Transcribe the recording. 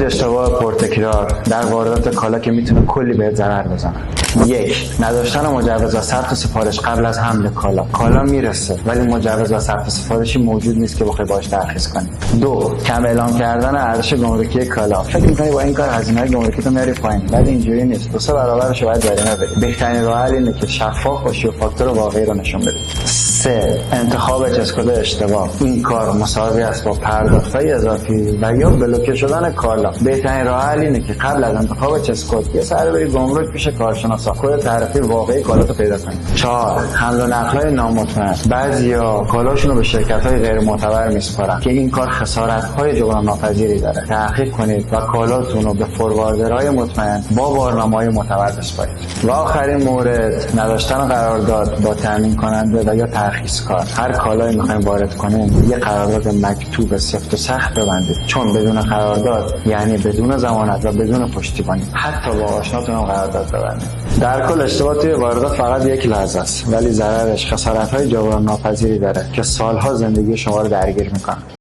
اشتباه پرتکرار در واردات کالا که میتونه کلی بهت ضرر بزنه. 1. نداشتن مجوز و ثبت سفارش قبل از حمل کالا میرسه ولی مجوز و ثبت سفارشی موجود نیست که بخوای باهاش ترخیص کنی. 2. کم اعلام کردن ارزش گمرکی کالا. فکر می‌کنی با این کار هزینه‌های گمرکی تو میاری پایین، ولی اینجوری نیست. 2 برابرش باید جریمه بدی. بهترین راه حل اینه که شفاف باشی و فاکتور واقعی رو نشون بدی. 3. انتخاب چسکود اشتباه. این کار مساوی است با پرداخت‌های اضافی و یا بلوکه شدن کالا. بهترین راه حل اینه که قبل از انتخاب چسکود یه سر بری گمرک پیش کارشناسا کد تعرفه واقعی کالاتو پیدا کنی. 4. حمل و نقل‌های نامطمئن. بعضیا کالاشون رو به شرکت‌های غیر معتبر میسپارن که این کار خسارت‌های جبران ناپذیری داره. تحقیق کنید و کالاتون رو به فورواردرهای مطمئن با بارنامه‌های معتبر بسپارید. و آخرین مورد، نداشتن قرارداد با تامین کننده و یا ترخیص کار. هر کالایی می‌خواید وارد کنین یه قرارداد مکتوب سفت و سخت ببندید، چون بدون قرارداد یعنی بدون ضمانت و بدون پشتیبانی. حتی با آشناتون هم قرارداد ببندید. در کل اشتباه توی واردات فقط یک لحظه است، ولی ضررش خسارت‌های جبران ناپذیری داره که سالها زندگی شما رو درگیر می‌کنه.